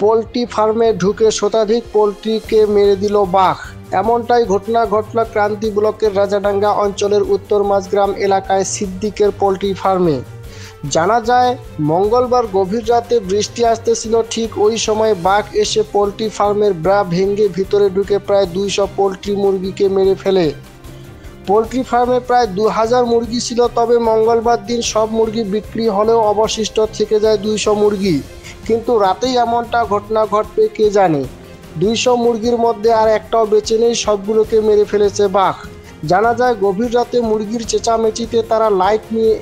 Poultry ফার্মে ঢুকে শতাধিক পোলট্রিকে মেরে দিল বাঘ। এমনটাই ঘটনা ঘটল ক্রান্তি ব্লকের রাজাডাঙ্গা অঞ্চলের উত্তর মাঝগ্রাম এলাকায় সিদ্দিকের পোলট্রি ফার্মে। জানা যায়, মঙ্গলবার গভীর রাতে বৃষ্টি আসতেছিল, ঠিক ওই সময় বাঘ এসে পোলট্রি ফার্মের বেড়া ভেঙে ভিতরে ঢুকে প্রায় 200 পোলট্রি মুরগিকে মেরে ফেলে। পোলট্রি ফার্মে প্রায় 2000 মুরগি ছিল, তবে মঙ্গলবার দিন সব মুরগি বিক্রি হলেও অবশিষ্ট থেকে যায় 200 মুরগি। কিন্তু রাতেই এমনটা ঘটনা ঘটবে কে জানে। 200 মুরগির মধ্যে আর একটাও বেঁচে নেই, সবগুলোকে মেরে ফেলেছে বাঘ। জানা যায়, গভীর রাতে মুরগির চেঁচামেচিতে তারা লাইট নিয়ে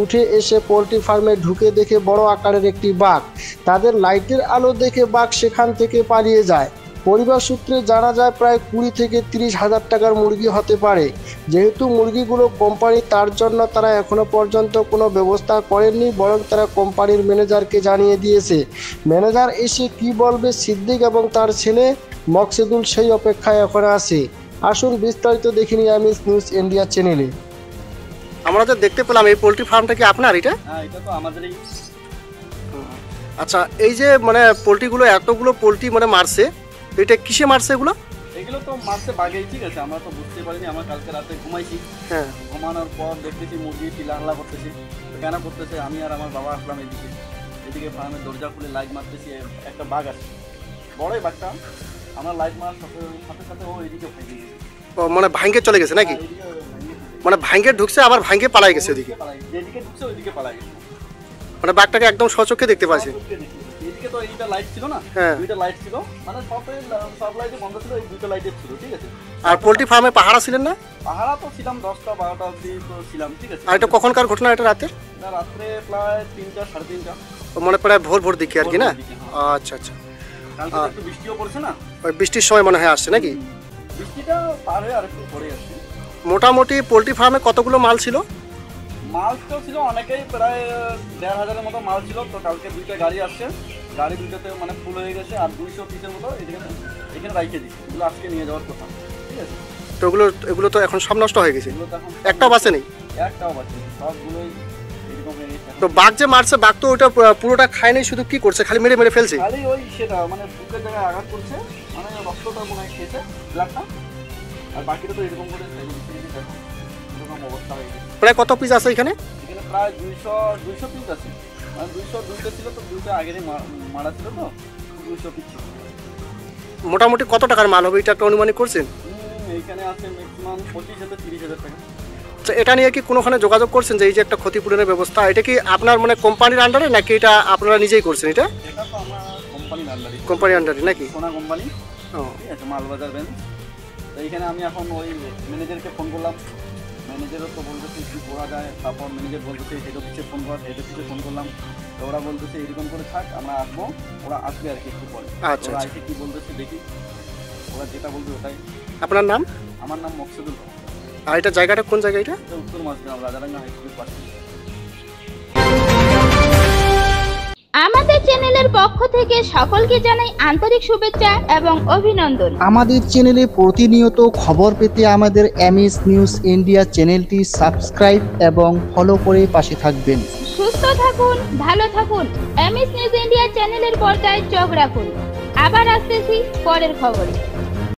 উঠে এসে পোলট্রি ফার্মে ঢুকে দেখে বড় আকারের একটি বাঘ। তাদের লাইটের আলো দেখে বাঘ সেখান থেকে পালিয়ে যায়। পরিবার সূত্রে জানা যায়, প্রায় 20 থেকে 30 হাজার টাকার মুরগি হতে পারে। যেহেতু মুরগিগুলো কোম্পানি, তার জন্য তারা এখনো পর্যন্ত কোনো ব্যবস্থা করেননি, বরং তারা কোম্পানির ম্যানেজারকে জানিয়ে দিয়েছে। ম্যানেজার এসে কি বলবে সিদ্দিক এবং তার ছেলে মকসেদুল, সেই অপেক্ষায় এখন আছে। আসুন বিস্তারিত দেখে নিই আমিস নিউজ ইন্ডিয়া চ্যানেলে। আমরা তো দেখতে পেলাম এই পোলট্রি ফার্মটা কি আপনার? এটা এটা তো আমাদেরই। আচ্ছা, এই যে মানে পোলট্রিগুলো এতগুলো পোলট্রি মানে মারছে, এটা কিসে মারছে এগুলো? এগুলো তো মারছে বাঘেই, ঠিক আছে, আমরা তো বুঝতে পারিনি। আমরা কালকে রাতে ঘুমাইছি, হ্যাঁ, ঘুমানোর পর দেখতেছি মুরগি চিল্লাহাল্লা করতেছি। কেন করতেছে, আমি আর আমার বাবা আসলাম এদিকে ফার্মের দরজা খুলে লাইট মারতেছি, একটা বাঘ আসছে, বড়ই বাঘটা। আমরা লাইট মারার সাথে সাথে ও এদিকে ফেঁকে গেছে। মানে ভাঙ্গে চলে গেছে নাকি? মানে ভাঙ্গে ঢুকছে আবার ভাঙ্গে পালাই গেছে ওদিকে? যেদিকে ঢুকছে ওইদিকে পালাই গেছে। মানে বাঘটাকে একদম সচক্ষে দেখতে পাচ্ছি। এদিকে তো এইটা লাইট ছিল না, দুইটা লাইট ছিল, মানে সব লাইটে বন্ধ ছিল, এই দুইটা লাইটে ছিল, ঠিক আছে। আর পোলট্রি ফার্মে পাহারা ছিলেন না? পাহারা তো ছিলাম 10টা 12টা অবধি তো ছিলাম, ঠিক আছে। আর এটা কখনকার ঘটনা? এটা রাতের? রাত্রে প্রায় 3টা 3:30টা, মানে প্রায় ভোর দিকে আর কি না? আচ্ছা আচ্ছা। কালকে একটু বৃষ্টিও পড়ছে না, ওই বৃষ্টির সময় মনে হয় আসছে নাকি? বৃষ্টিটা পার হয়ে আরেকটু পরে আসছে। মোটামুটি পোলট্রি ফার্মে কতগুলো মাল ছিল? মাল তো ছিল অনেকেই, প্রায় 1500-এর মতো মাল ছিল। তো কালকে 2টা গাড়ি আসছে, গাড়ি 2টাতে মানে ফুল হয়ে গেছে, আর 200 পিসের মতো এখানে রাইখে দিচ্ছে। এগুলো আজকে নিয়ে যাওয়ার কথা, ঠিক আছে। তো এগুলো তো এখন সব নষ্ট হয়ে গেছে, একটাও বাঁচে নেই? একটাও বাঁচে নেই, সবগুলোই এরকম হয়ে গেছে। তো বাঘ যে মারছে, বাঘ তো ওইটা পুরোটা খায়নি, শুধু কি করছে, খালি মেরে মেরে ফেলছে? খালি ওই সেটা মানে বুকের জায়গায় আঘাত করছে, মানে রক্তটা মনে হয় খেয়েছে, ব্লাডটা। আর বাকিটা তো এরকম করে দেখো এরকম অবস্থা হয়ে গেছে। প্রায় কত পিস আছে এখানে? এখানে প্রায় 200 পিস আছে, মানে 202টা ছিল, তো 2টা আগেরই মারা ছিল, তো 200 পিস ছিল। মোটামুটি কত টাকার মাল হবে এটা একটা অনুমানিক করছেন? এইখানে আছে ম্যাক্সিমাম 25,000-30,000 টাকা। তো এটা নিয়ে কি কোনোখানে যোগাযোগ করছেন যে এই যে একটা ক্ষতিপূরণের ব্যবস্থা, এটা কি আপনার মানে কোম্পানির আন্ডারে নাকি এটা আপনারা নিজেই করছেন? এটা তো আমার কোম্পানির আন্ডারে। কোম্পানির আন্ডারে নাকি? সোনা কোম্পানি, ঠিক আছে, মালবাজার ব্রাঞ্চ। তো এইখানে আমি এখন ওই ম্যানেজারকে ফোন করলাম, ম্যানেজারও তো বলতেছে কী করা যায়। তারপর ম্যানেজার বলতেছে হেড অফিসে ফোন কর, হেড অফিসে ফোন করলাম। তো ওরা বলতেছে এরকম করে থাক, আমরা আসবো, ওরা আসবে আর কি একটু পরে। আচ্ছা, ওরা আইসে কী বলতেছে দেখি, ওরা যেটা বলবে ওটাই। আপনার নাম? আমার নাম মকসুদুল। আর এটা জায়গাটা কোন জায়গা? এটা উত্তর মাঝগ্রাম, রাজাডাঙ্গা হাই স্কুলের পাশে। আমাদের চ্যানেলের পক্ষ থেকে সকলকে জানাই আন্তরিক শুভেচ্ছা এবং অভিনন্দন। আমাদের চ্যানেলে প্রতিনিয়ত খবর পেতে আমাদের এমএস নিউজ ইন্ডিয়া চ্যানেলটি সাবস্ক্রাইব এবং ফলো করে পাশে থাকবেন। সুস্থ থাকুন, ভালো থাকুন। এমএস নিউজ ইন্ডিয়া চ্যানেলের পর্দায় চোখ রাখুন। আবার আসতেছি পরের খবরে।